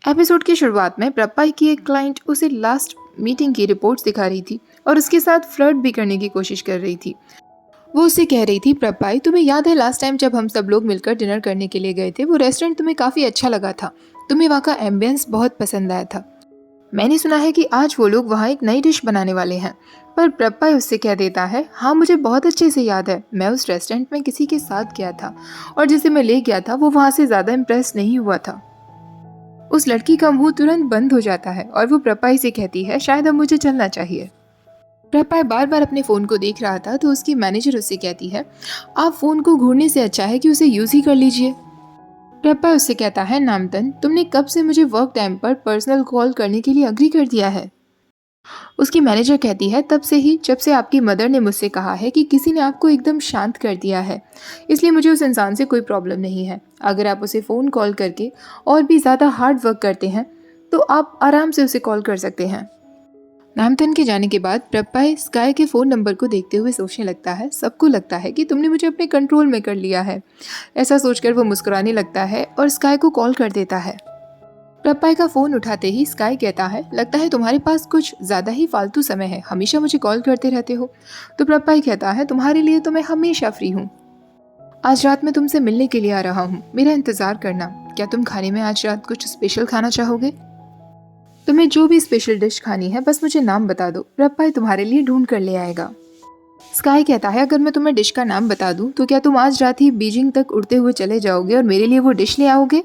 Episode की शुरुआत में प्रपाई की एक क्लाइंट उसे लास्ट मीटिंग की रिपोर्ट्स दिखा रही थी और उसके साथ फ्लर्ट भी करने की कोशिश कर रही थी। वो उससे कह रही थी, प्रपाई तुम्हें याद है लास्ट टाइम जब हम सब लोग मिलकर डिनर करने के लिए गए थे, वो रेस्टोरेंट तुम्हें काफ़ी अच्छा लगा था। तुम्हें वहाँ का एम्बियंस बहुत पसंद आया था। मैंने सुना है कि आज वो लोग वहाँ एक नई डिश बनाने वाले हैं। पर प्रपाई उससे कह देता है, हाँ मुझे बहुत अच्छे से याद है, मैं उस रेस्टोरेंट में किसी के साथ गया था और जिसे मैं ले गया था वो वहाँ से ज़्यादा इम्प्रेस नहीं हुआ था। उस लड़की का मुंह तुरंत बंद हो जाता है और वो प्रपाई से कहती है, शायद अब मुझे चलना चाहिए। प्रपाई बार बार अपने फ़ोन को देख रहा था तो उसकी मैनेजर उससे कहती है, आप फ़ोन को घूरने से अच्छा है कि उसे यूज़ ही कर लीजिए। प्रपाई उससे कहता है, नामतन तुमने कब से मुझे वर्क टाइम पर पर्सनल कॉल करने के लिए अग्री कर दिया है? उसकी मैनेजर कहती है, तब से ही जब से आपकी मदर ने मुझसे कहा है कि किसी ने आपको एकदम शांत कर दिया है, इसलिए मुझे उस इंसान से कोई प्रॉब्लम नहीं है। अगर आप उसे फ़ोन कॉल करके और भी ज़्यादा हार्ड वर्क करते हैं तो आप आराम से उसे कॉल कर सकते हैं। नामतन के जाने के बाद प्रपाई स्काई के फ़ोन नंबर को देखते हुए सोचने लगता है, सबको लगता है कि तुमने मुझे अपने कंट्रोल में कर लिया है। ऐसा सोचकर वो मुस्कुराने लगता है और स्काई को कॉल कर देता है। प्रपाई का फ़ोन उठाते ही स्काई कहता है, लगता है तुम्हारे पास कुछ ज़्यादा ही फालतू समय है, हमेशा मुझे कॉल करते रहते हो। तो प्रपाई कहता है, तुम्हारे लिए तो मैं हमेशा फ्री हूँ। आज रात मैं तुमसे मिलने के लिए आ रहा हूँ, मेरा इंतज़ार करना। क्या तुम खाने में आज रात कुछ स्पेशल खाना चाहोगे? तुम्हें जो भी स्पेशल डिश खानी है बस मुझे नाम बता दो, प्रपाई तुम्हारे लिए ढूंढ कर ले आएगा। स्काई कहता है, अगर मैं तुम्हें डिश का नाम बता दूं तो क्या तुम आज रात ही बीजिंग तक उड़ते हुए चले जाओगे और मेरे लिए वो डिश ले आओगे?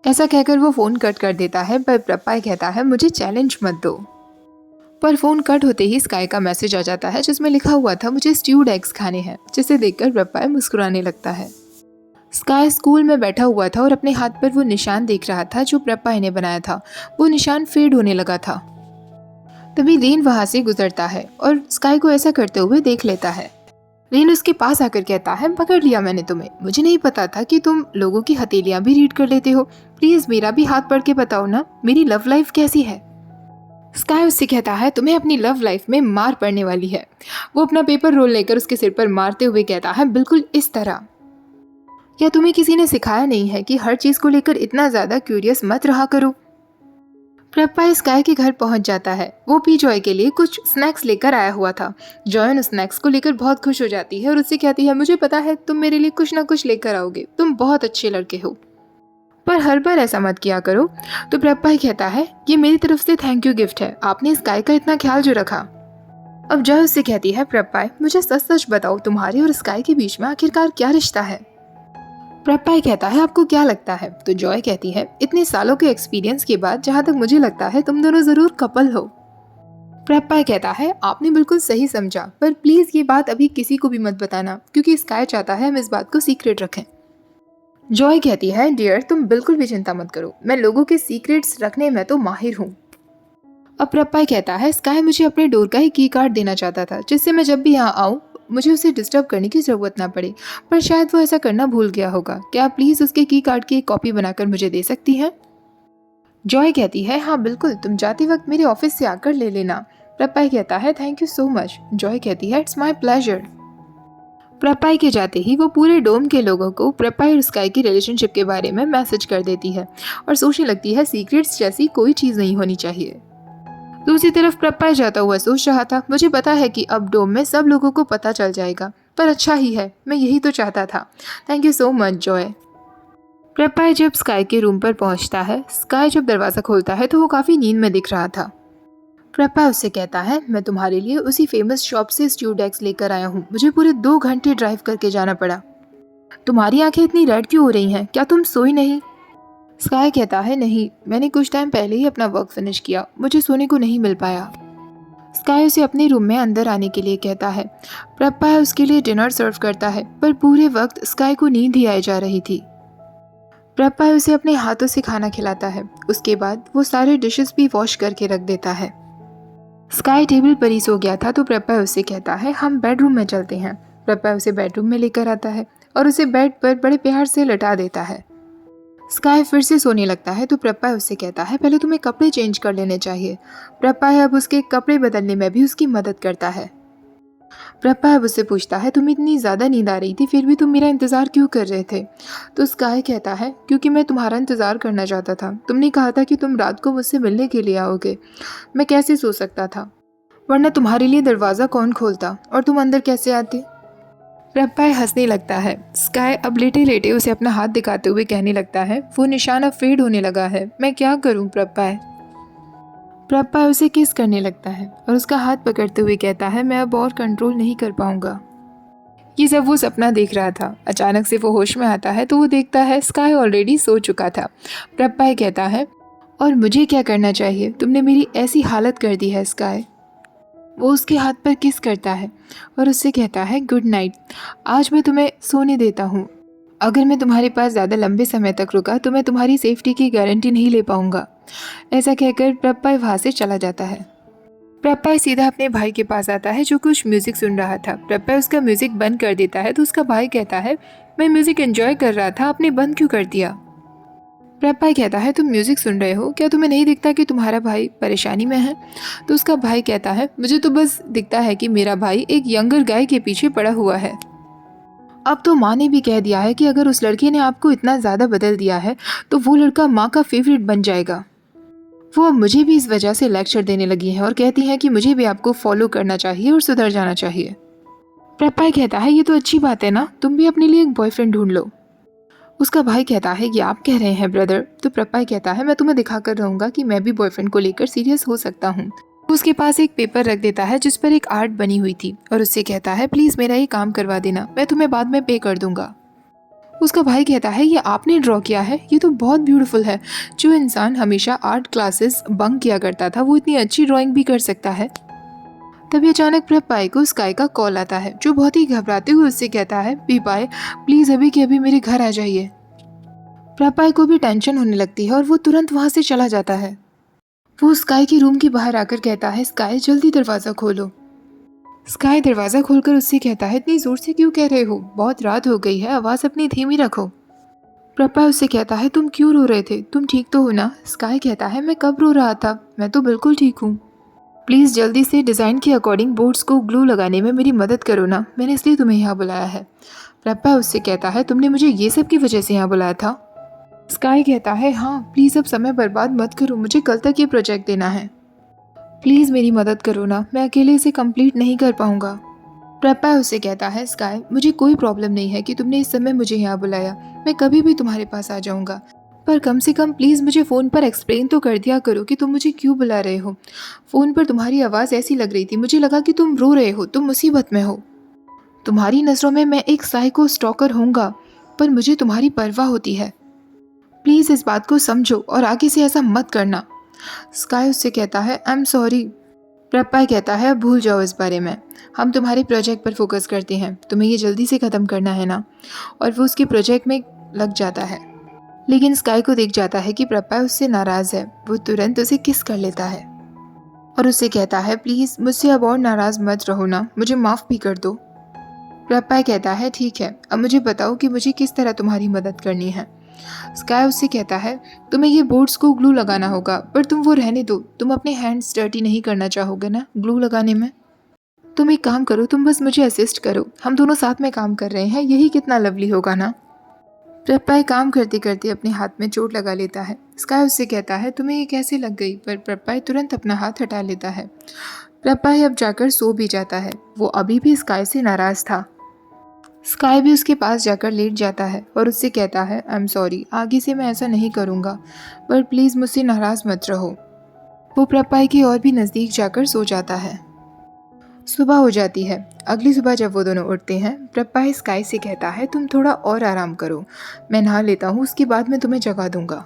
ऐसा कहकर वो फ़ोन कट कर देता है, पर प्रपाई कहता है, मुझे चैलेंज मत दो। पर फ़ोन कट होते ही स्काई का मैसेज आ जाता है जिसमें लिखा हुआ था, मुझे स्ट्यूड एग्स खाने हैं, जिसे देखकर प्रपाई मुस्कुराने लगता है। स्काई स्कूल में बैठा हुआ था और अपने हाथ पर वो निशान देख रहा था जो प्रपाई ने बनाया था। वो निशान फेड होने लगा था। तभी रेन वहां से गुजरता है और स्काई को ऐसा करते हुए देख लेता है। रेन उसके पास आकर कहता है, पकड़ लिया मैंने तुम्हें, मुझे नहीं पता था कि तुम लोगों की हथेलियां भी रीड कर लेते हो। प्लीज मेरा भी हाथ पढ़ के बताओ ना, मेरी लव लाइफ कैसी है? स्काई उससे कहता है, तुम्हें अपनी लव लाइफ में मार पड़ने वाली है। वो अपना पेपर रोल लेकर उसके सिर पर मारते हुए कहता है, बिल्कुल इस तरह। क्या तुम्हें किसी ने सिखाया नहीं है कि हर चीज को लेकर इतना ज्यादा क्यूरियस मत रहा करो? प्रपाई स्काई के घर पहुंच जाता है। वो पी जॉय के लिए कुछ स्नैक्स लेकर आया हुआ था। जॉय उन स्नैक्स को लेकर बहुत खुश हो जाती है और उससे कहती है, मुझे पता है तुम मेरे लिए कुछ ना कुछ लेकर आओगे, तुम बहुत अच्छे लड़के हो, पर हर बार ऐसा मत किया करो। तो प्रपाई कहता है, ये मेरी तरफ से थैंक यू गिफ्ट है, आपने स्काई का इतना ख्याल जो रखा। अब जॉय उससे कहती है, प्रपाई मुझे सच सच बताओ, तुम्हारे और स्काई के बीच में आखिरकार क्या रिश्ता है? प्रपाई कहता है, आपको क्या लगता है? तो जॉय कहती है, इतने सालों के एक्सपीरियंस के बाद जहाँ तक मुझे लगता है तुम दोनों जरूर कपल हो। प्रपाई कहता है, आपने बिल्कुल सही समझा, पर प्लीज ये बात अभी किसी को भी मत बताना, क्योंकि स्काई चाहता है हम इस बात को सीक्रेट रखें। जॉय कहती है, डियर तुम बिल्कुल भी चिंता मत करो, मैं लोगों के सीक्रेट्स रखने में तो माहिर हूँ। अब प्रपाई कहता है, स्काई मुझे अपने डोर का ही की कार्ड देना चाहता था, जिससे मैं जब भी यहाँ आऊँ मुझे उसे डिस्टर्ब करने की ज़रूरत ना पड़े, पर शायद वो ऐसा करना भूल गया होगा। क्या आप प्लीज़ उसके की कार्ड की एक कॉपी बनाकर मुझे दे सकती हैं? जॉय कहती है, हाँ बिल्कुल, तुम जाते वक्त मेरे ऑफिस से आकर ले लेना। प्रपाई कहता है, thank you so much. Joy कहती है, इट्स माई प्लेजर। प्रपाई के जाते ही वो पूरे डोम के लोगों को प्रपाई और स्काई की रिलेशनशिप के बारे में मैसेज कर देती है और सोचने लगती है, सीक्रेट्स जैसी कोई चीज़ नहीं होनी चाहिए। दूसरी तरफ प्रपाई जाता हुआ सोच रहा था, मुझे पता है कि अब डोम में सब लोगों को पता चल जाएगा, पर अच्छा ही है, मैं यही तो चाहता था। Thank you so much Joy. प्रपाई जब स्काई के रूम पर पहुंचता है, स्काई जब दरवाज़ा खोलता है तो वो काफ़ी नींद में दिख रहा था। प्रपाई उससे कहता है, मैं तुम्हारे लिए उसी फेमस शॉप से स्ट्यूड एग्स लेकर आया हूँ, मुझे पूरे 2 घंटे ड्राइव करके जाना पड़ा। तुम्हारी आंखें इतनी रेड क्यों हो रही हैं, क्या तुम सोई नहीं? स्काई कहता है, नहीं, मैंने कुछ टाइम पहले ही अपना वर्क फिनिश किया, मुझे सोने को नहीं मिल पाया। स्काई उसे अपने रूम में अंदर आने के लिए कहता है। प्रपाई उसके लिए डिनर सर्व करता है, पर पूरे वक्त स्काई को नींद ही आई जा रही थी। प्रपाई उसे अपने हाथों से खाना खिलाता है, उसके बाद वो सारे डिशेस भी वॉश करके रख देता है। स्काई टेबल पर ही सो गया था तो प्रपाई उससे कहता है, हम बेडरूम में चलते हैं। प्रपाई उसे बेडरूम में लेकर आता है और उसे बेड पर बड़े प्यार से लटा देता है। स्काई फिर से सोने लगता है तो प्रपाई उससे कहता है, पहले तुम्हें कपड़े चेंज कर लेने चाहिए। प्रपाई अब उसके कपड़े बदलने में भी उसकी मदद करता है। प्रभा अब उससे पूछता है तुम इतनी ज़्यादा नींद आ रही थी फिर भी तुम मेरा इंतज़ार क्यों कर रहे थे? तो स्काई कहता है क्योंकि मैं तुम्हारा इंतज़ार करना चाहता था। तुमने कहा था कि तुम रात को मुझसे मिलने के लिए आओगे। मैं कैसे सो सकता था, वरना तुम्हारे लिए दरवाज़ा कौन खोलता और तुम अंदर कैसे आते? प्रभा हंसने लगता है। स्काई अब लेटे लेटे उसे अपना हाथ दिखाते हुए कहने लगता है वो निशान अब फेड होने लगा है, मैं क्या करूं प्रभा? प्रभा उसे किस करने लगता है और उसका हाथ पकड़ते हुए कहता है मैं अब और कंट्रोल नहीं कर पाऊंगा। ये जब वो सपना देख रहा था, अचानक से वो होश में आता है तो वो देखता है स्काई ऑलरेडी सो चुका था। प्रभा कहता है और मुझे क्या करना चाहिए, तुमने मेरी ऐसी हालत कर दी है स्काई। वो उसके हाथ पर किस करता है और उससे कहता है गुड नाइट, आज मैं तुम्हें सोने देता हूँ। अगर मैं तुम्हारे पास ज़्यादा लंबे समय तक रुका तो मैं तुम्हारी सेफ्टी की गारंटी नहीं ले पाऊंगा। ऐसा कहकर प्रभा वहाँ से चला जाता है। प्रभा सीधा अपने भाई के पास आता है जो कुछ म्यूजिक सुन रहा था। प्रभा उसका म्यूजिक बंद कर देता है तो उसका भाई कहता है मैं म्यूजिक एंजॉय कर रहा था, आपने बंद क्यों कर दिया? प्रभा कहता है तुम म्यूजिक सुन रहे हो, क्या तुम्हें नहीं दिखता कि तुम्हारा भाई परेशानी में है? तो उसका भाई कहता है मुझे तो बस दिखता है कि मेरा भाई एक यंगर गाय के पीछे पड़ा हुआ है। अब तो माँ ने भी कह दिया है कि अगर उस लड़के ने आपको इतना ज़्यादा बदल दिया है तो वो लड़का माँ का फेवरेट बन जाएगा। वो अब मुझे भी इस वजह से लेक्चर देने लगी है और कहती हैं कि मुझे भी आपको फॉलो करना चाहिए और सुधर जाना चाहिए। प्रभा कहता है ये तो अच्छी बात है ना, तुम भी अपने लिए एक बॉयफ्रेंड ढूंढ लो। उसका भाई कहता है ये आप कह रहे हैं ब्रदर? तो प्रभा कहता है मैं तुम्हें दिखा कर रहूंगा कि मैं भी बॉयफ्रेंड को लेकर सीरियस हो सकता हूँ। उसके पास एक पेपर रख देता है जिस पर एक आर्ट बनी हुई थी और उससे कहता है प्लीज़ मेरा ये काम करवा देना, मैं तुम्हें बाद में पे कर दूंगा। उसका भाई कहता है ये आपने ड्रॉ किया है, ये तो बहुत ब्यूटीफुल है। जो इंसान हमेशा आर्ट क्लासेस बंक किया करता था वो इतनी अच्छी ड्राइंग भी कर सकता है। तभी अचानक प्रभा को स्काई का कॉल आता है जो बहुत ही घबराते हुए उससे कहता है पीपाई प्लीज़ अभी के अभी मेरे घर आ जाइए। प्रभा को भी टेंशन होने लगती है और वो तुरंत वहाँ से चला जाता है। वो स्काई के रूम के बाहर आकर कहता है स्काई जल्दी दरवाज़ा खोलो। स्काई दरवाज़ा खोलकर उससे कहता है इतनी ज़ोर से क्यों कह रहे हो, बहुत रात हो गई है, आवाज़ अपनी धीमी रखो। प्रभा उससे कहता है तुम क्यों रो रहे थे, तुम ठीक तो हो ना? स्काई कहता है मैं कब रो रहा था, मैं तो बिल्कुल ठीक हूँ। प्लीज़ जल्दी से डिज़ाइन के अकॉर्डिंग बोर्ड्स को ग्लू लगाने में मेरी मदद करो ना, मैंने इसलिए तुम्हें यहाँ बुलाया है। प्रभा उससे कहता है तुमने मुझे ये सब की वजह से यहाँ बुलाया था? स्काई कहता है हाँ प्लीज़ अब समय बर्बाद मत करो, मुझे कल तक ये प्रोजेक्ट देना है। प्लीज़ मेरी मदद करो ना, मैं अकेले इसे कंप्लीट नहीं कर पाऊंगा। प्रभा उसे कहता है स्काई मुझे कोई प्रॉब्लम नहीं है कि तुमने इस समय मुझे यहाँ बुलाया, मैं कभी भी तुम्हारे पास आ जाऊँगा, पर कम से कम प्लीज़ मुझे फ़ोन पर एक्सप्लेन तो कर दिया करो कि तुम मुझे क्यों बुला रहे हो। फ़ोन पर तुम्हारी आवाज़ ऐसी लग रही थी, मुझे लगा कि तुम रो रहे हो, तुम मुसीबत में हो। तुम्हारी नज़रों में मैं एक साइको स्टॉकर होऊंगा, पर मुझे तुम्हारी परवाह होती है। प्लीज़ इस बात को समझो और आगे से ऐसा मत करना। स्काई उससे कहता है आई एम सॉरी। प्रभा कहता है भूल जाओ इस बारे में, हम तुम्हारे प्रोजेक्ट पर फोकस करते हैं, तुम्हें ये जल्दी से ख़त्म करना है ना। और वो उसके प्रोजेक्ट में लग जाता है, लेकिन स्काई को दिख जाता है कि प्रभा उससे नाराज़ है। वो तुरंत उसे किस कर लेता है और उससे कहता है प्लीज़ मुझसे अब और नाराज़ मत रहो ना, मुझे माफ़ भी कर दो। प्रभा कहता है ठीक है, अब मुझे बताओ कि मुझे किस तरह तुम्हारी मदद करनी है। स्काई उससे कहता है तुम्हें ये बोर्ड्स को ग्लू लगाना होगा, पर तुम वो रहने दो, तुम अपने हैंड्स डर्टी नहीं करना चाहोगे ना ग्लू लगाने में। तुम एक काम करो, तुम बस मुझे असिस्ट करो, हम दोनों साथ में काम कर रहे हैं, यही कितना लवली होगा ना। प्रभा काम करते करते अपने हाथ में चोट लगा लेता है। स्काई उससे कहता है तुम्हें ये कैसे लग गई, पर प्रभा तुरंत अपना हाथ हटा लेता है। प्रभा अब जाकर सो भी जाता है। वो अभी भी स्काई से नाराज़ था। स्काई भी उसके पास जाकर लेट जाता है और उससे कहता है आई एम सॉरी, आगे से मैं ऐसा नहीं करूँगा, पर प्लीज़ मुझसे नाराज़ मत रहो। वो प्रभा के और भी नज़दीक जाकर सो जाता है। सुबह हो जाती है। अगली सुबह जब वो दोनों उठते हैं, प्रभा स्काई से कहता है तुम थोड़ा और आराम करो, मैं नहा लेता हूँ, उसके बाद मैं तुम्हें जगा दूंगा।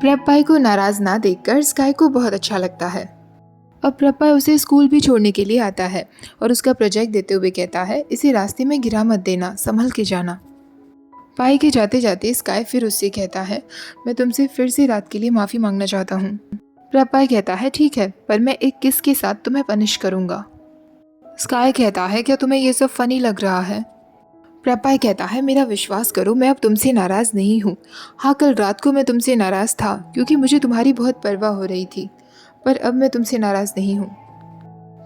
प्रभा को नाराज़ ना देखकर स्काई को बहुत अच्छा लगता है। अब प्रभा उसे स्कूल भी छोड़ने के लिए आता है और उसका प्रोजेक्ट देते हुए कहता है इसे रास्ते में गिरा मत देना, संभल के जाना। पाई के जाते जाते स्काई फिर उससे कहता है मैं तुमसे फिर से रात के लिए माफ़ी मांगना चाहता हूँ। प्रभा कहता है ठीक है, पर मैं एक किस के साथ तुम्हें पनिश करूँगा। स्काई कहता है क्या तुम्हें ये सब फनी लग रहा है? प्रभा कहता है मेरा विश्वास करो, मैं अब तुमसे नाराज़ नहीं हूँ। हाँ कल रात को मैं तुमसे नाराज़ था क्योंकि मुझे तुम्हारी बहुत परवाह हो रही थी, पर अब मैं तुमसे नाराज़ नहीं हूँ।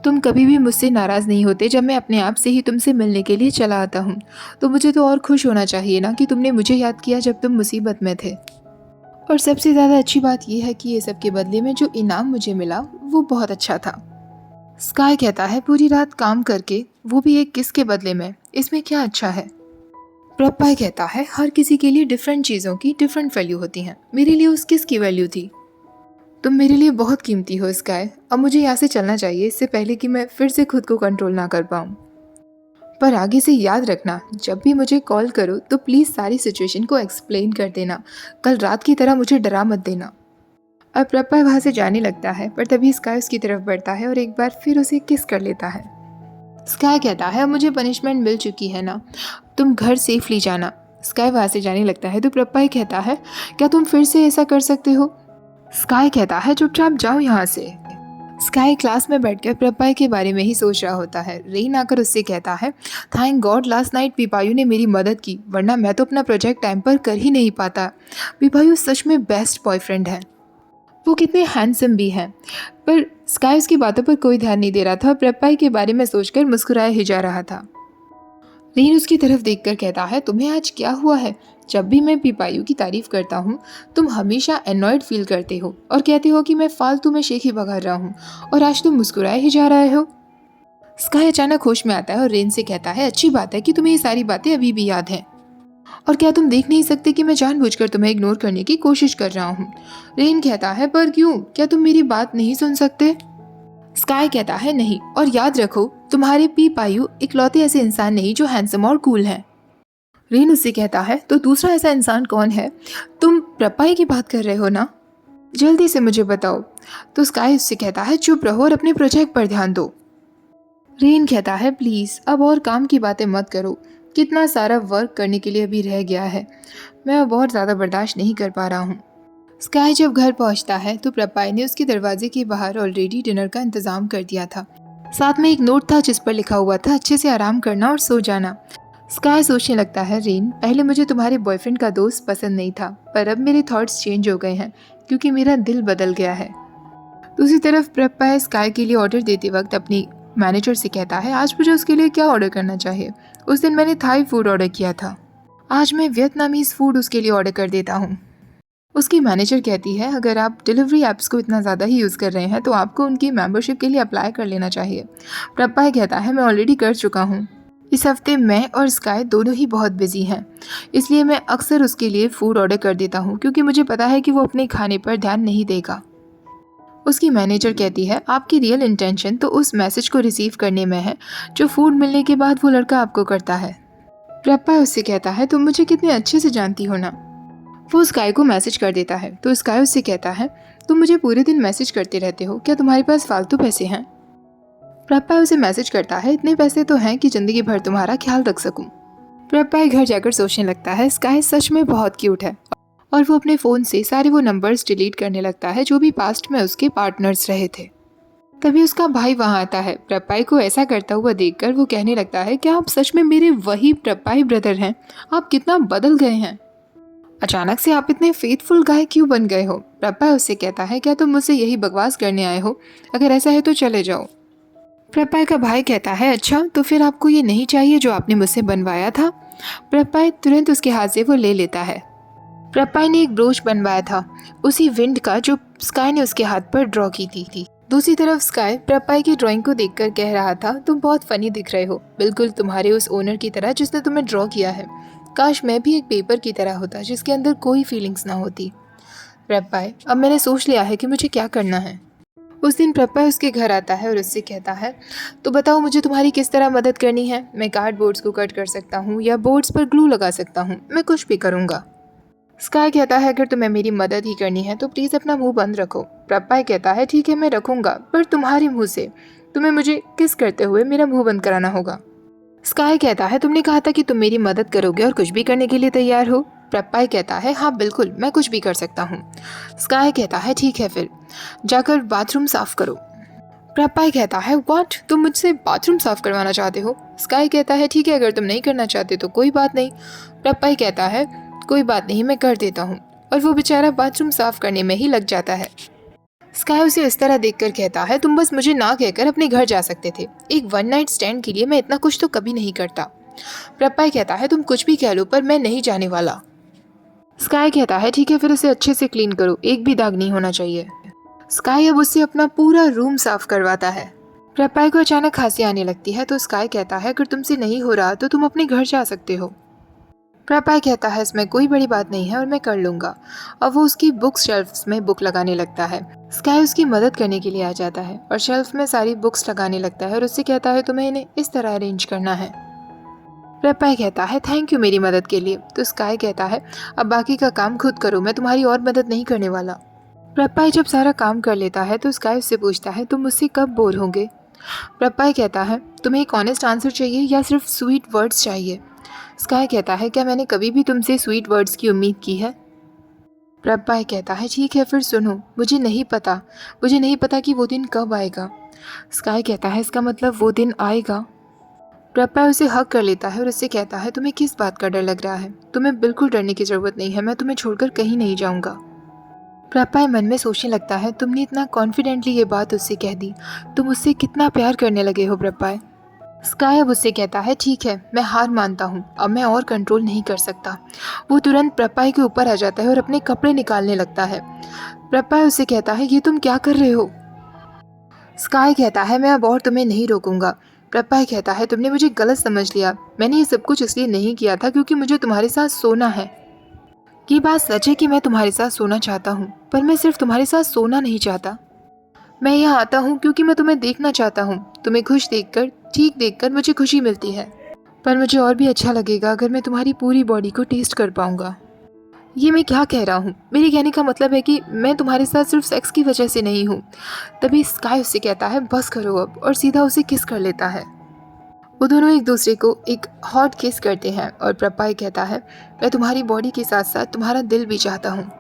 तुम कभी भी मुझसे नाराज़ नहीं होते जब मैं अपने आप से ही तुमसे मिलने के लिए चला आता हूँ, तो मुझे तो और खुश होना चाहिए ना कि तुमने मुझे याद किया जब तुम मुसीबत में थे। और सबसे ज़्यादा अच्छी बात यह है कि ये सब के बदले में जो इनाम मुझे मिला वो बहुत अच्छा था। स्काई कहता है, पूरी रात काम करके, वो भी एक किस के बदले में, इसमें क्या अच्छा है? प्रपाय कहता है, हर किसी के लिए डिफरेंट चीज़ों की डिफरेंट वैल्यू होती हैं। मेरे लिए उस किस की वैल्यू थी? तुम मेरे लिए बहुत कीमती हो स्काई। अब मुझे यहाँ से चलना चाहिए, इससे पहले कि मैं फिर से खुद को कंट्रोल ना कर पाऊँ। पर आगे से याद रखना, जब भी मुझे कॉल करो तो प्लीज़ सारी सिचुएशन को एक्सप्लेन कर देना। कल रात की तरह मुझे डरा मत देना। अब प्रपाय वहाँ से जाने लगता है, पर तभी स्काई उसकी तरफ बढ़ता है और एक बार फिर उसे किस कर लेता है। स्काई कहता है, मुझे पनिशमेंट मिल चुकी है ना, तुम घर सेफली जाना। स्काई वहाँ से जाने लगता है तो प्रपाय कहता है, क्या तुम फिर से ऐसा कर सकते हो? स्काई कहता है, चुपचाप जाओ यहाँ से। स्काई क्लास में बैठकर प्रपाय के बारे में ही सोच रहा होता है। रेन आकर उससे कहता है, थैंक गॉड लास्ट नाइट पीपायू ने मेरी मदद की, वरना मैं तो अपना प्रोजेक्ट टाइम पर कर ही नहीं पाता। पीपायू सच में बेस्ट बॉयफ्रेंड है, वो कितने हैंडसम भी हैं। पर स्काई उसकी बातों पर कोई ध्यान नहीं दे रहा था और प्रपाय के बारे में सोचकर मुस्कुराया ही जा रहा था। रेन उसकी तरफ देखकर कहता है, तुम्हें आज क्या हुआ है? जब भी मैं पीपायू की तारीफ करता हूँ तुम हमेशा एनॉयड फील करते हो और कहते हो कि मैं फालतू में शेखी बघार रहा हूँ, और आज तुम मुस्कुराए ही जा रहे हो। स्काई अचानक होश में आता है और रेन से कहता है, अच्छी बात है कि तुम्हें ये सारी बातें अभी भी याद हैं, और क्या तुम देख नहीं सकते कि मैं जानबूझकर तुम्हें इग्नोर करने की कोशिश कर रहा हूँ? रेन कहता है, पर क्यों, क्या तुम मेरी बात नहीं सुन सकते? स्काई कहता है, नहीं, और याद रखो तुम्हारे पीपायू इकलौते ऐसे इंसान नहीं जो हैंडसम और कूल हैं। रेन उससे कहता है, तो दूसरा ऐसा इंसान कौन है? तुम प्रपाई की बात कर रहे हो ना? जल्दी से मुझे बताओ। तो स्काई उससे कहता है, चुप रहो और अपने प्रोजेक्ट पर ध्यान दो। रेन कहता है, प्लीज़ अब और काम की बातें मत करो, कितना सारा वर्क करने के लिए अभी रह गया है, मैं अब बहुत ज़्यादा बर्दाश्त नहीं कर पा रहा हूँ। स्काई जब घर पहुँचता है तो प्रपाई ने उसके दरवाजे के बाहर ऑलरेडी डिनर का इंतज़ाम कर दिया था। साथ में एक नोट था जिस पर लिखा हुआ था, अच्छे से आराम करना और सो जाना। स्काई सोचने लगता है, रेन, पहले मुझे तुम्हारे बॉयफ्रेंड का दोस्त पसंद नहीं था, पर अब मेरे थॉट्स चेंज हो गए हैं क्योंकि मेरा दिल बदल गया है। दूसरी तरफ प्रपाय स्काई के लिए ऑर्डर देते वक्त अपनी मैनेजर से कहता है, आज मुझे उसके लिए क्या ऑर्डर करना चाहिए? उस दिन मैंने थाई फूड ऑर्डर किया था, आज मैं वियतनामीज़ फूड उसके लिए ऑर्डर कर देता हूँ। उसकी मैनेजर कहती है, अगर आप डिलीवरी ऐप्स को इतना ज़्यादा ही यूज़ कर रहे हैं तो आपको उनकी मेंबरशिप के लिए अप्लाई कर लेना चाहिए। प्रपाय कहता है, मैं ऑलरेडी कर चुका हूँ। इस हफ्ते मैं और स्काई दोनों ही बहुत बिजी हैं, इसलिए मैं अक्सर उसके लिए फ़ूड ऑर्डर कर देता हूँ क्योंकि मुझे पता है कि वो अपने खाने पर ध्यान नहीं देगा। उसकी मैनेजर कहती है, आपकी रियल इंटेंशन तो उस मैसेज को रिसीव करने में है जो फूड मिलने के बाद वो लड़का आपको करता है। प्रपाय उससे कहता है, तुम मुझे कितने अच्छे से जानती हो ना। वो स्काई को मैसेज कर देता है तो स्काई उससे कहता है, तुम मुझे पूरे दिन मैसेज करते रहते हो, क्या तुम्हारे पास फालतू पैसे हैं? प्रपाय उसे मैसेज करता है, इतने पैसे तो हैं कि ज़िंदगी भर तुम्हारा ख्याल रख सकूं। प्रपाय घर जाकर सोचने लगता है, स्काई सच में बहुत क्यूट है, और वो अपने फ़ोन से सारे वो नंबर्स डिलीट करने लगता है जो भी पास्ट में उसके पार्टनर्स रहे थे। तभी उसका भाई वहाँ आता है। प्रपाय को ऐसा करता हुआ देखकर वो कहने लगता है, क्या आप सच में मेरे वही प्रपाय ब्रदर हैं? आप कितना बदल गए हैं, अचानक से आप इतने फेथफुल गाय क्यों बन गए हो? प्रपाय उससे कहता है, क्या तुम मुझसे यही बकवास करने आए हो? अगर ऐसा है तो चले जाओ। प्रपाय का भाई कहता है, अच्छा तो फिर आपको ये नहीं चाहिए जो आपने मुझसे बनवाया था? प्रपाय तुरंत उसके हाथ से वो ले लेता है। प्रपाय ने एक ब्रोच बनवाया था, उसी विंड का जो स्काई ने उसके हाथ पर ड्रॉ की थी। दूसरी तरफ स्काई प्रपाय की ड्राइंग को देखकर कह रहा था, तुम बहुत फनी दिख रहे हो, बिल्कुल तुम्हारे उस ओनर की तरह जिसने तुम्हें ड्रॉ किया है। काश मैं भी एक पेपर की तरह होता जिसके अंदर कोई फीलिंग्स ना होती। प्रपाय, अब मैंने सोच लिया है कि मुझे क्या करना है। उस दिन प्रपाय उसके घर आता है और उससे कहता है, तो बताओ मुझे तुम्हारी किस तरह मदद करनी है? मैं कार्डबोर्ड्स को कट कर सकता हूँ या बोर्ड्स पर ग्लू लगा सकता हूँ, मैं कुछ भी करूँगा। स्काई कहता है, अगर तुम्हें मेरी मदद ही करनी है तो प्लीज़ अपना मुंह बंद रखो। प्रपाय कहता है, ठीक है मैं रखूँगा, पर तुम्हारे मुँह से तुम्हें मुझे किस करते हुए मेरा मुँह बंद कराना होगा। स्काई कहता है, तुमने कहा था कि तुम मेरी मदद करोगे और कुछ भी करने के लिए तैयार हो। प्रपाय कहता है, हाँ बिल्कुल, मैं कुछ भी कर सकता हूँ। स्काई कहता है, ठीक है फिर जाकर बाथरूम साफ करो। प्रपाय कहता है, व्हाट, तुम मुझसे बाथरूम साफ करवाना चाहते हो? स्काई कहता है, ठीक है अगर तुम नहीं करना चाहते तो कोई बात नहीं। प्रपाय कहता है, कोई बात नहीं, मैं कर देता हूँ, और वो बेचारा बाथरूम साफ करने में ही लग जाता है। स्काई उसे इस तरह देखकर कहता है, तुम बस मुझे ना कहकर अपने घर जा सकते थे। एक वन नाइट स्टैंड के लिए मैं इतना कुछ तो कभी नहीं करता। प्रपाई कहता है, तुम कुछ भी कह लो पर मैं नहीं जाने वाला। स्काई कहता है, ठीक है फिर इसे अच्छे से क्लीन करो, एक भी दाग नहीं होना चाहिए। स्काई अब उससे अपना पूरा रूम साफ करवाता है। प्रपाई को अचानक खांसी आने लगती है तो स्काई कहता है, अगर तुमसे नहीं हो रहा तो तुम अपने घर जा सकते हो। प्रपाई कहता है, इसमें कोई बड़ी बात नहीं है और मैं कर लूँगा। और वो उसकी बुक शेल्फ्स में बुक लगाने लगता है। स्काई उसकी मदद करने के लिए आ जाता है और शेल्फ में सारी बुक्स लगाने लगता है और उससे कहता है, तुम्हें इन्हें इस तरह अरेंज करना है। प्रपाई कहता है, थैंक यू मेरी मदद के लिए। तो स्काई कहता है, अब बाकी का काम खुद करो, मैं तुम्हारी और मदद नहीं करने वाला। प्रपाई जब सारा काम कर लेता है तो स्काई उससे पूछता है, तुम मुझसे कब बोर होंगे। प्रपाई कहता है, तुम्हें एक ऑनेस्ट आंसर चाहिए या सिर्फ स्वीट वर्ड्स चाहिए। स्काई कहता है, क्या मैंने कभी भी तुमसे स्वीट वर्ड्स की उम्मीद की है। प्रपाई कहता है, ठीक है फिर सुनो, मुझे नहीं पता कि वो दिन कब आएगा। स्काई कहता है, इसका मतलब वो दिन आएगा। प्रपाई उसे हक कर लेता है और उससे कहता है, तुम्हें किस बात का डर लग रहा है। तुम्हें बिल्कुल डरने की ज़रूरत नहीं है, मैं तुम्हें छोड़कर कहीं नहीं जाऊंगा। प्रपाई मन में सोचने लगता है, तुमने इतना कॉन्फिडेंटली ये बात उससे कह दी, तुम उससे कितना प्यार करने लगे हो प्रपाई। स्काई अब उससे कहता है, ठीक है मैं हार मानता हूँ, अब मैं और कंट्रोल नहीं कर सकता। वो तुरंत प्रपाई के ऊपर आ जाता है और अपने कपड़े निकालने लगता है। प्रपाई उससे कहता है, ये तुम क्या कर रहे हो। स्काई कहता है, मैं अब और तुम्हें नहीं रोकूंगा। प्रपाई कहता है, तुमने मुझे गलत समझ लिया, मैंने ये सब कुछ इसलिए नहीं किया था क्योंकि मुझे तुम्हारे साथ सोना है। ये बात सच है कि मैं तुम्हारे साथ सोना चाहता हूँ, पर मैं सिर्फ तुम्हारे साथ सोना नहीं चाहता। मैं यहाँ आता हूँ क्योंकि मैं तुम्हें देखना चाहता हूँ। तुम्हें खुश देखकर, ठीक देखकर मुझे खुशी मिलती है, पर मुझे और भी अच्छा लगेगा अगर मैं तुम्हारी पूरी बॉडी को टेस्ट कर पाऊंगा। ये मैं क्या कह रहा हूँ, मेरे कहने का मतलब है कि मैं तुम्हारे साथ सिर्फ सेक्स की वजह से नहीं हूँ। तभी स्काई उससे कहता है, बस करो अब, और सीधा उसे किस कर लेता है। वो दोनों एक दूसरे को एक हॉट किस करते हैं और प्रपाई कहता है, मैं तुम्हारी बॉडी के साथ साथ तुम्हारा दिल भी चाहता हूँ।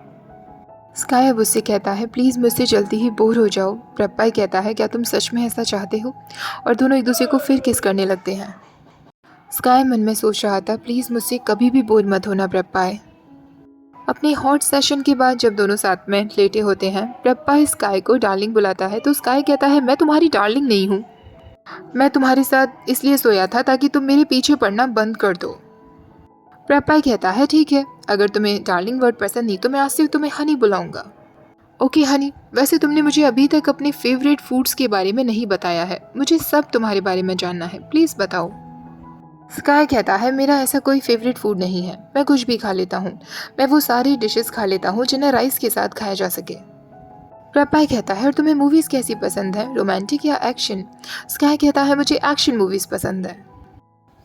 स्काई अब उससे कहता है, प्लीज़ मुझसे जल्दी ही बोर हो जाओ। प्रपाई कहता है, क्या तुम सच में ऐसा चाहते हो। और दोनों एक दूसरे को फिर किस करने लगते हैं। स्काई मन में सोच रहा था, प्लीज़ मुझसे कभी भी बोर मत होना प्रपाई। अपने हॉट सेशन के बाद जब दोनों साथ में लेटे होते हैं, प्रपाई स्काई को डार्लिंग बुलाता है तो स्काई कहता है, मैं तुम्हारी डार्लिंग नहीं हूँ, मैं तुम्हारे साथ इसलिए सोया था ताकि तुम मेरे पीछे पड़ना बंद कर दो। प्रपाई कहता है, ठीक है, अगर तुम्हें डार्लिंग वर्ड पसंद नहीं तो मैं आज से तुम्हें हनी बुलाऊंगा। ओके हनी, वैसे तुमने मुझे अभी तक अपने फेवरेट फूड्स के बारे में नहीं बताया है, मुझे सब तुम्हारे बारे में जानना है, प्लीज़ बताओ। स्काई कहता है, मेरा ऐसा कोई फेवरेट फूड नहीं है, मैं कुछ भी खा लेता हूँ, मैं वो सारी डिशेस खा लेता हूँ जिन्हें राइस के साथ खाया जा सके। प्रपाई कहता है, और तुम्हें मूवीज़ कैसी पसंद है, रोमांटिक या एक्शन। स्काई कहता है, मुझे एक्शन मूवीज़ पसंद है।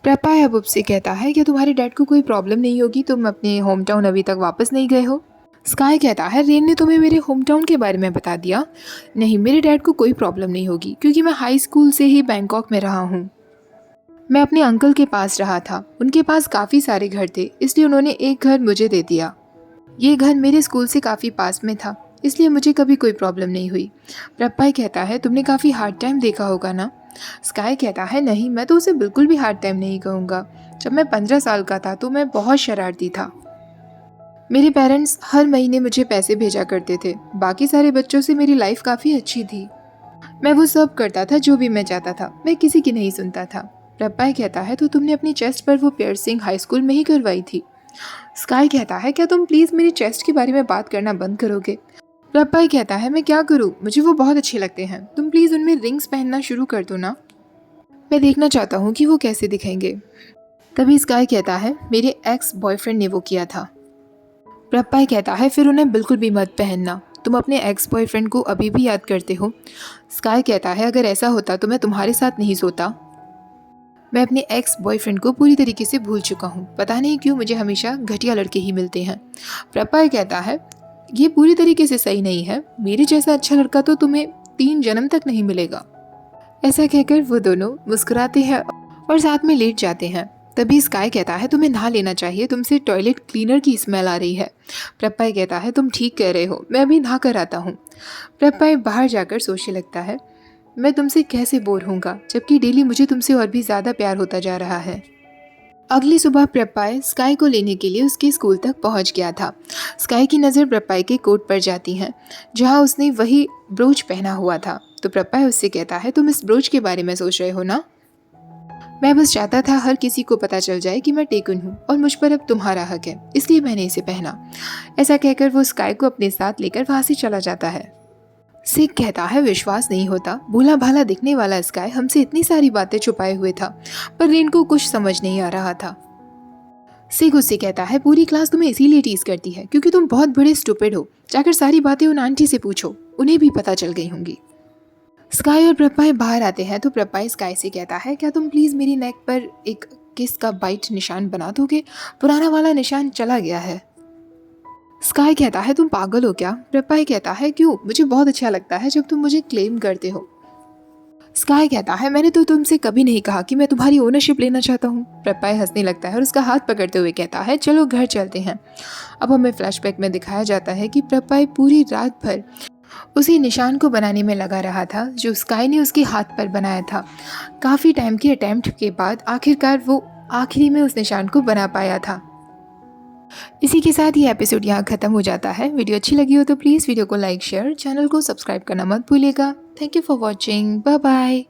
प्रपाई अब उससे कहता है, क्या तुम्हारे डैड को कोई प्रॉब्लम नहीं होगी, तुम अपने होम टाउन अभी तक वापस नहीं गए हो। स्काई कहता है, रेन ने तुम्हें मेरे होम टाउन के बारे में बता दिया। नहीं, मेरे डैड को कोई प्रॉब्लम नहीं होगी क्योंकि मैं हाई स्कूल से ही बैंकॉक में रहा हूँ। मैं अपने अंकल के पास रहा था, उनके पास काफ़ी सारे घर थे, इसलिए उन्होंने एक घर मुझे दे दिया। ये घर मेरे स्कूल से काफ़ी पास में था, इसलिए मुझे कभी कोई प्रॉब्लम नहीं हुई। प्रपाई कहता है, तुमने काफ़ी हार्ड टाइम देखा होगा ना। स्काई कहता है, नहीं, मैं तो उसे बिल्कुल भी हार्ड टाइम नहीं कहूँगा। जब मैं 15 साल का था तो मैं बहुत शरारती था। मेरे पेरेंट्स हर महीने मुझे पैसे भेजा करते थे, बाकी सारे बच्चों से मेरी लाइफ काफ़ी अच्छी थी। मैं वो सब करता था जो भी मैं चाहता था, मैं किसी की नहीं सुनता था। प्रपाई कहता है, तो तुमने अपनी चेस्ट पर वो पियर्सिंग हाई स्कूल में ही करवाई थी। स्काई कहता है, क्या तुम प्लीज़ मेरी चेस्ट के बारे में बात करना बंद करोगे। प्रपाई कहता है, मैं क्या करूँ, मुझे वो बहुत अच्छे लगते हैं, तुम प्लीज़ उनमें रिंग्स पहनना शुरू कर दो ना, मैं देखना चाहता हूँ कि वो कैसे दिखेंगे। तभी स्काई कहता है, मेरे एक्स बॉयफ्रेंड ने वो किया था। प्रपाई कहता है, फिर उन्हें बिल्कुल भी मत पहनना, तुम अपने एक्स बॉयफ्रेंड को अभी भी याद करते हो। स्काई कहता है, अगर ऐसा होता तो मैं तुम्हारे साथ नहीं सोता। मैं अपने एक्स बॉयफ्रेंड को पूरी तरीके से भूल चुका हूँ, पता नहीं क्यों मुझे हमेशा घटिया लड़के ही मिलते हैं। प्रपाई कहता है, ये पूरी तरीके से सही नहीं है, मेरे जैसा अच्छा लड़का तो तुम्हें 3 जन्म तक नहीं मिलेगा। ऐसा कहकर वो दोनों मुस्कुराते हैं और साथ में लेट जाते हैं। तभी स्काई कहता है, तुम्हें नहा लेना चाहिए, तुमसे टॉयलेट क्लीनर की स्मेल आ रही है। प्रपाई कहता है, तुम ठीक कह रहे हो, मैं अभी नहा कर आता हूँ। प्रपाई बाहर जाकर सोचने लगता है, मैं तुमसे कैसे बोर होऊंगा जबकि डेली मुझे तुमसे और भी ज़्यादा प्यार होता जा रहा है। अगली सुबह प्रपाय स्काई को लेने के लिए उसके स्कूल तक पहुंच गया था। स्काई की नज़र प्रपाय के कोट पर जाती है जहां उसने वही ब्रोच पहना हुआ था। तो प्रपाय उससे कहता है, तुम इस ब्रोच के बारे में सोच रहे हो ना? मैं बस चाहता था हर किसी को पता चल जाए कि मैं टेकन हूँ और मुझ पर अब तुम्हारा हक है, इसलिए मैंने इसे पहना। ऐसा कहकर वो स्काई को अपने साथ लेकर वहां से चला जाता है। सिक कहता है, विश्वास नहीं होता, भोला भाला दिखने वाला स्काई हमसे इतनी सारी बातें छुपाए हुए था, पर रेन को कुछ समझ नहीं आ रहा था। सिग उससे कहता है, पूरी क्लास तुम्हें इसीलिए टीज करती है क्योंकि तुम बहुत बड़े स्टूपिड हो। जाकर सारी बातें उन आंटी से पूछो, उन्हें भी पता चल गई होंगी। स्काई और प्रपाई बाहर आते हैं तो प्रपाई स्काई से कहता है, क्या तुम प्लीज़ मेरी नेक पर एक किस का बाइट निशान बना दोगे? पुराना वाला निशान चला गया है। स्काई कहता है, तुम पागल हो क्या? प्रपाई कहता है, क्यों? मुझे बहुत अच्छा लगता है जब तुम मुझे क्लेम करते हो। स्काई कहता है, मैंने तो तुमसे कभी नहीं कहा कि मैं तुम्हारी ओनरशिप लेना चाहता हूँ। प्रपाई हंसने लगता है और उसका हाथ पकड़ते हुए कहता है, चलो घर चलते हैं। अब हमें फ्लैशबैक में दिखाया जाता है कि प्रपाई पूरी रात भर उसी निशान को बनाने में लगा रहा था जो स्काई ने उसके हाथ पर बनाया था। काफ़ी टाइम के अटेम्प्ट के बाद आखिरकार वो आखिरी में उस निशान को बना पाया था। इसी के साथ ये एपिसोड यहाँ ख़त्म हो जाता है। वीडियो अच्छी लगी हो तो प्लीज़ वीडियो को लाइक शेयर, चैनल को सब्सक्राइब करना मत भूलिएगा। Thank you for watching. Bye bye.